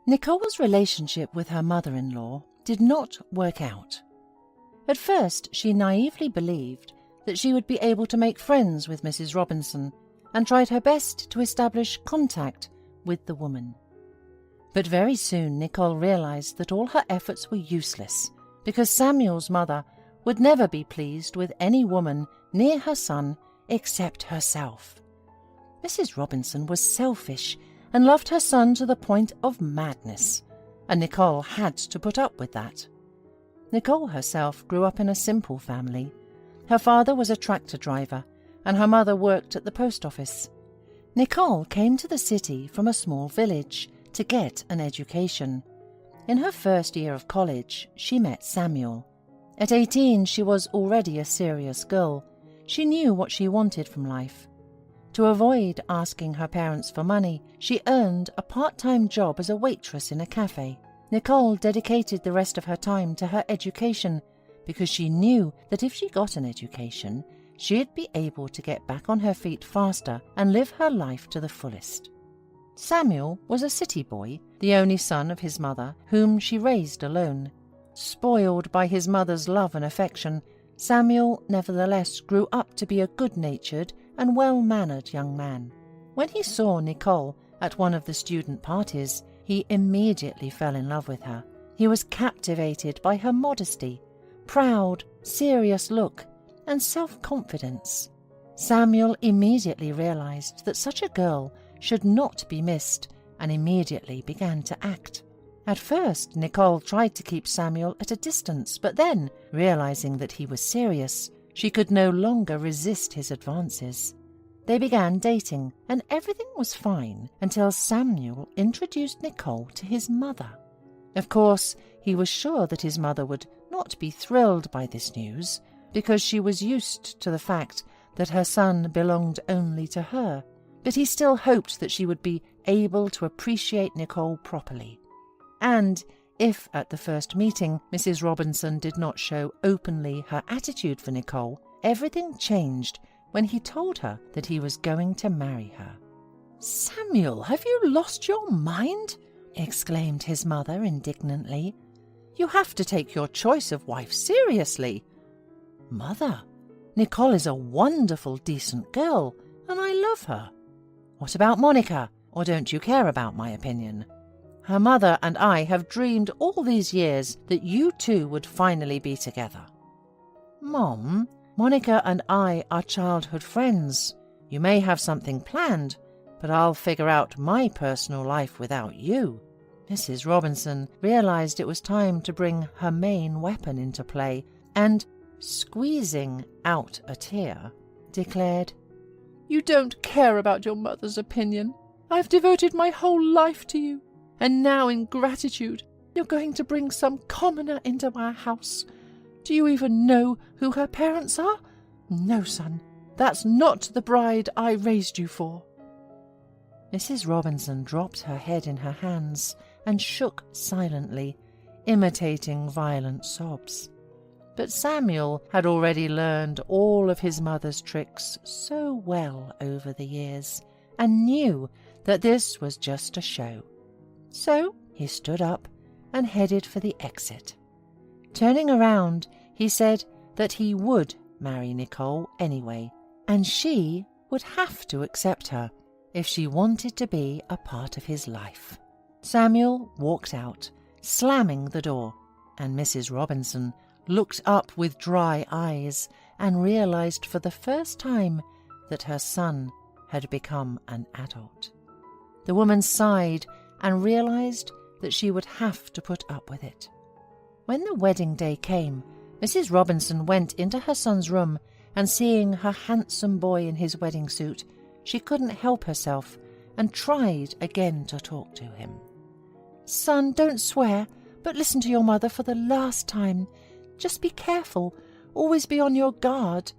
Nicole's relationship with her mother-in-law did not work out. At first, she naively believed that she would be able to make friends with Mrs. Robinson and tried her best to establish contact with the woman. But very soon Nicole realized that all her efforts were useless because Samuel's mother would never be pleased with any woman near her son except herself. Mrs. Robinson was selfish and loved her son to the point of madness, and Nicole had to put up with that. Nicole herself grew up in a simple family. Her father was a tractor driver, and her mother worked at the post office. Nicole came to the city from a small village to get an education. In her first year of college, she met Samuel. At 18, she was already a serious girl. She knew what she wanted from life. To avoid asking her parents for money, she earned a part-time job as a waitress in a cafe. Nicole dedicated the rest of her time to her education because she knew that if she got an education, she'd be able to get back on her feet faster and live her life to the fullest. Samuel was a city boy, the only son of his mother, whom she raised alone. Spoiled by his mother's love and affection, Samuel nevertheless grew up to be a good-natured and well-mannered young man. When he saw Nicole at one of the student parties, he immediately fell in love with her. He was captivated by her modesty, proud, serious look, and self-confidence. Samuel immediately realized that such a girl should not be missed and immediately began to act. At first, Nicole tried to keep Samuel at a distance, but then, realizing that he was serious, she could no longer resist his advances. They began dating, and everything was fine until Samuel introduced Nicole to his mother. Of course, he was sure that his mother would not be thrilled by this news, because she was used to the fact that her son belonged only to her, but he still hoped that she would be able to appreciate Nicole properly. And if at the first meeting Mrs. Robinson did not show openly her attitude for Nicole, everything changed when he told her that he was going to marry her. "Samuel, have you lost your mind?" exclaimed his mother indignantly. "You have to take your choice of wife seriously." "Mother, Nicole is a wonderful, decent girl, and I love her. What about Monica? Or don't you care about my opinion? Her mother and I have dreamed all these years that you two would finally be together." "Mom, Monica and I are childhood friends. You may have something planned, but I'll figure out my personal life without you." Mrs. Robinson realized it was time to bring her main weapon into play and, squeezing out a tear, declared, "You don't care about your mother's opinion. I've devoted my whole life to you, and now in gratitude you're going to bring some commoner into our house. Do you even know who her parents are? No, son, that's not the bride I raised you for." Mrs. Robinson dropped her head in her hands and shook silently, imitating violent sobs. But Samuel had already learned all of his mother's tricks so well over the years, and knew that this was just a show. So he stood up and headed for the exit. Turning around, he said that he would marry Nicole anyway, and she would have to accept her if she wanted to be a part of his life. Samuel walked out, slamming the door, and Mrs. Robinson looked up with dry eyes and realized for the first time that her son had become an adult. The woman sighed and realized that she would have to put up with it. When the wedding day came, Mrs. Robinson went into her son's room, and seeing her handsome boy in his wedding suit, she couldn't help herself and tried again to talk to him. "Son, don't swear, but listen to your mother for the last time. Just be careful, always be on your guard.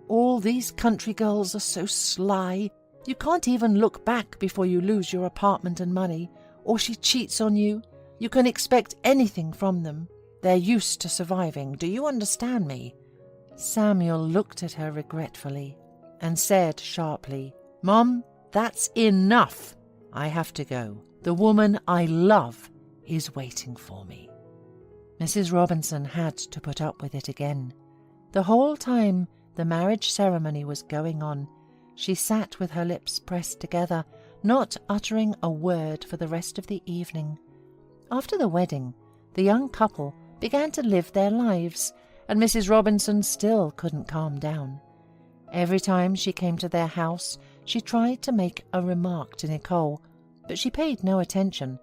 All these country girls are so sly. You can't even look back before you lose your apartment and money, or she cheats on you. You can expect anything from them. They're used to surviving. Do you understand me?" Samuel looked at her regretfully and said sharply, "Mom, that's enough. I have to go. The woman I love is waiting for me." Mrs. Robinson had to put up with it again. The whole time the marriage ceremony was going on, she sat with her lips pressed together, not uttering a word for the rest of the evening. After the wedding, the young couple began to live their lives, and Mrs. Robinson still couldn't calm down. Every time she came to their house, she tried to make a remark to Nicole, but she paid no attention,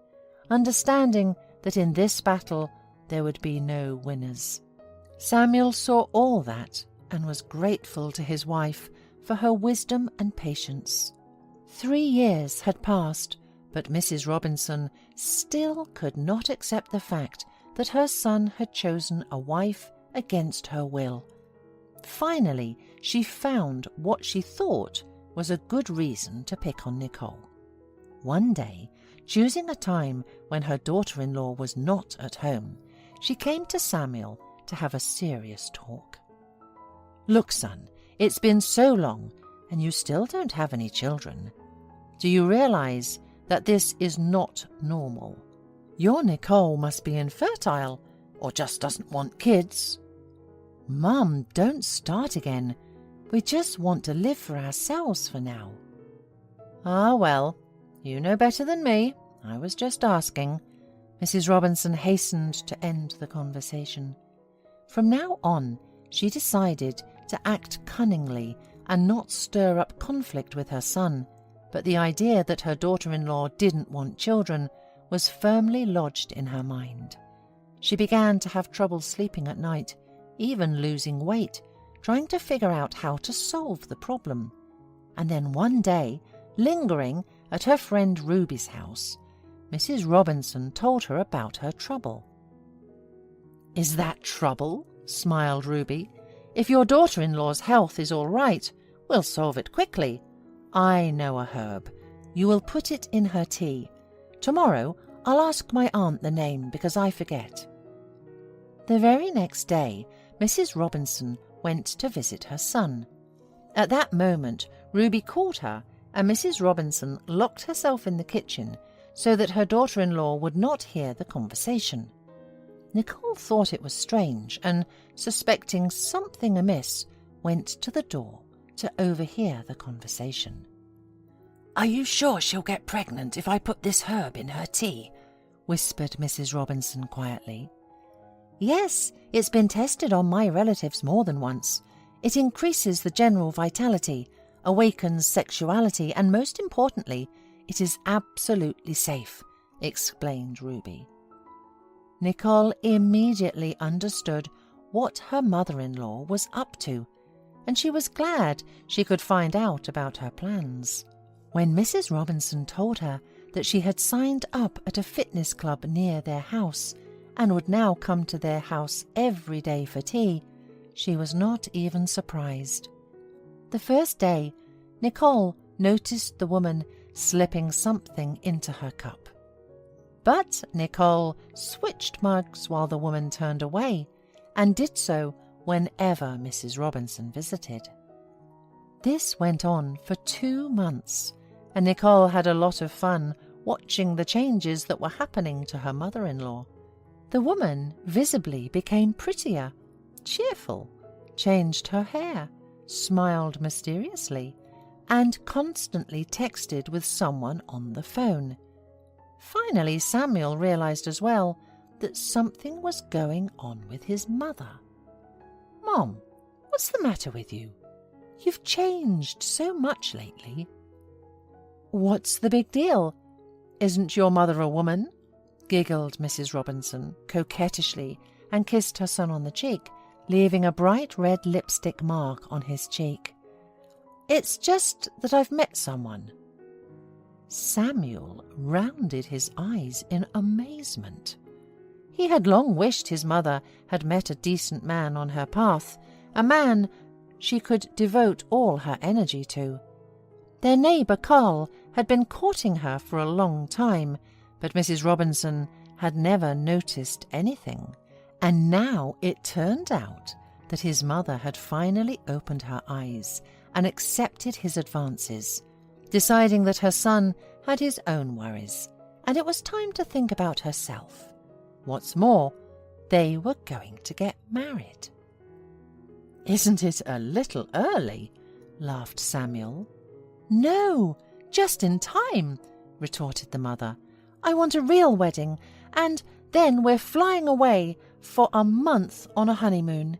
understanding that in this battle there would be no winners. Samuel saw all that and was grateful to his wife for her wisdom and patience. 3 years had passed, but Mrs. Robinson still could not accept the fact that her son had chosen a wife against her will. Finally, she found what she thought was a good reason to pick on Nicole. One day, choosing a time when her daughter-in-law was not at home, she came to Samuel to have a serious talk. "Look, son, it's been so long, and you still don't have any children. Do you realize that this is not normal? Your Nicole must be infertile, or just doesn't want kids." "Mum, don't start again. We just want to live for ourselves for now." "Ah, well, you know better than me. I was just asking." Mrs. Robinson hastened to end the conversation. From now on, she decided to act cunningly and not stir up conflict with her son, but the idea that her daughter-in-law didn't want children was firmly lodged in her mind. She began to have trouble sleeping at night, even losing weight, trying to figure out how to solve the problem. And then one day, lingering at her friend Ruby's house, Mrs. Robinson told her about her trouble. "Is that trouble?" smiled Ruby. "If your daughter-in-law's health is all right, we'll solve it quickly. I know a herb. You will put it in her tea. Tomorrow I'll ask my aunt the name because I forget." The very next day, Mrs. Robinson went to visit her son. At that moment, Ruby called her, and Mrs. Robinson locked herself in the kitchen so that her daughter-in-law would not hear the conversation. Nicole thought it was strange and, suspecting something amiss, went to the door to overhear the conversation. "Are you sure she'll get pregnant if I put this herb in her tea?" whispered Mrs. Robinson quietly. "Yes, it's been tested on my relatives more than once. It increases the general vitality, awakens sexuality, and most importantly, it is absolutely safe," explained Ruby. Nicole immediately understood what her mother-in-law was up to, and she was glad she could find out about her plans. When Mrs. Robinson told her that she had signed up at a fitness club near their house and would now come to their house every day for tea, she was not even surprised. The first day, Nicole noticed the woman slipping something into her cup. But Nicole switched mugs while the woman turned away, and did so whenever Mrs. Robinson visited. This went on for 2 months, and Nicole had a lot of fun watching the changes that were happening to her mother-in-law. The woman visibly became prettier, cheerful, changed her hair, smiled mysteriously, and constantly texted with someone on the phone. Finally, Samuel realized as well that something was going on with his mother. "Mom, what's the matter with you? You've changed so much lately." "What's the big deal? Isn't your mother a woman?" giggled Mrs. Robinson coquettishly and kissed her son on the cheek, leaving a bright red lipstick mark on his cheek. "It's just that I've met someone." Samuel rounded his eyes in amazement. He had long wished his mother had met a decent man on her path, a man she could devote all her energy to. Their neighbour Carl had been courting her for a long time, but Mrs. Robinson had never noticed anything, and now it turned out that his mother had finally opened her eyes and accepted his advances, deciding that her son had his own worries and it was time to think about herself. What's more, they were going to get married. "Isn't it a little early?" laughed Samuel. "No, just in time," retorted the mother. "I want a real wedding, and then we're flying away for a month on a honeymoon."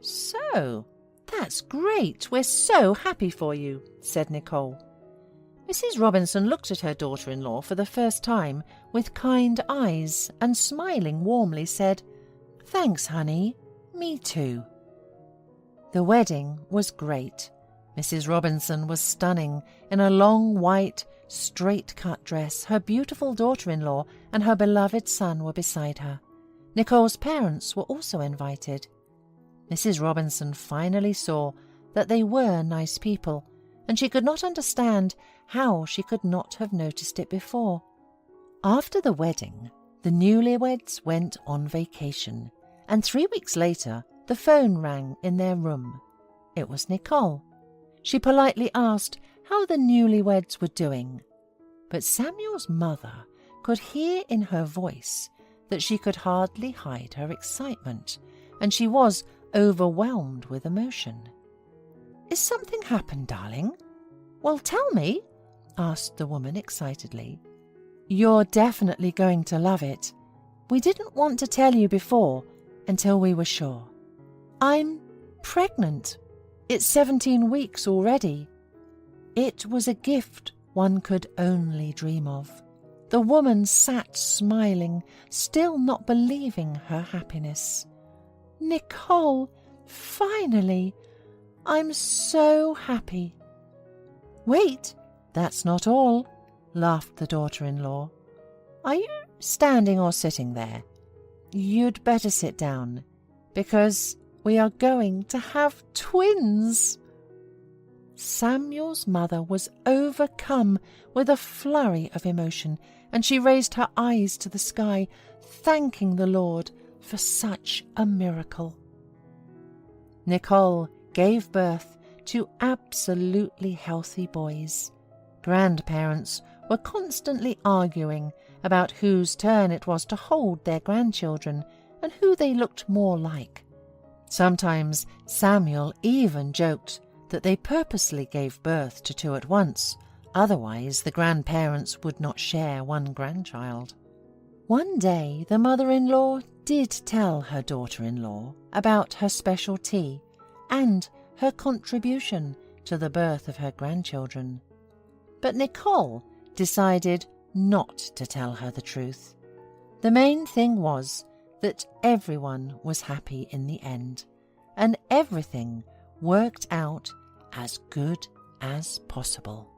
"So, that's great. We're so happy for you," said Nicole. Mrs. Robinson looked at her daughter-in-law for the first time with kind eyes and, smiling warmly, said, "Thanks, honey. Me too." The wedding was great. Mrs. Robinson was stunning in a long white, straight-cut dress. Her beautiful daughter-in-law and her beloved son were beside her. Nicole's parents were also invited. Mrs. Robinson finally saw that they were nice people, and she could not understand how she could not have noticed it before. After the wedding, the newlyweds went on vacation, and 3 weeks later the phone rang in their room. It was Nicole. She politely asked how the newlyweds were doing, but Samuel's mother could hear in her voice that she could hardly hide her excitement, and she was overwhelmed with emotion. "Is something happened, darling?" "Well, tell me," asked the woman excitedly. "You're definitely going to love it. We didn't want to tell you before until we were sure. I'm pregnant. It's 17 weeks already." It was a gift one could only dream of. The woman sat smiling, still not believing her happiness. "Nicole, finally! I'm so happy." "Wait, that's not all," laughed the daughter-in-law. "Are you standing or sitting there? You'd better sit down, because we are going to have twins." Samuel's mother was overcome with a flurry of emotion, and she raised her eyes to the sky, thanking the Lord for such a miracle. Nicole gave birth to absolutely healthy boys. Grandparents were constantly arguing about whose turn it was to hold their grandchildren and who they looked more like. Sometimes Samuel even joked that they purposely gave birth to two at once, otherwise the grandparents would not share one grandchild. One day the mother-in-law did tell her daughter-in-law about her special tea and her contribution to the birth of her grandchildren. But Nicole decided not to tell her the truth. The main thing was that everyone was happy in the end, and everything worked out as good as possible.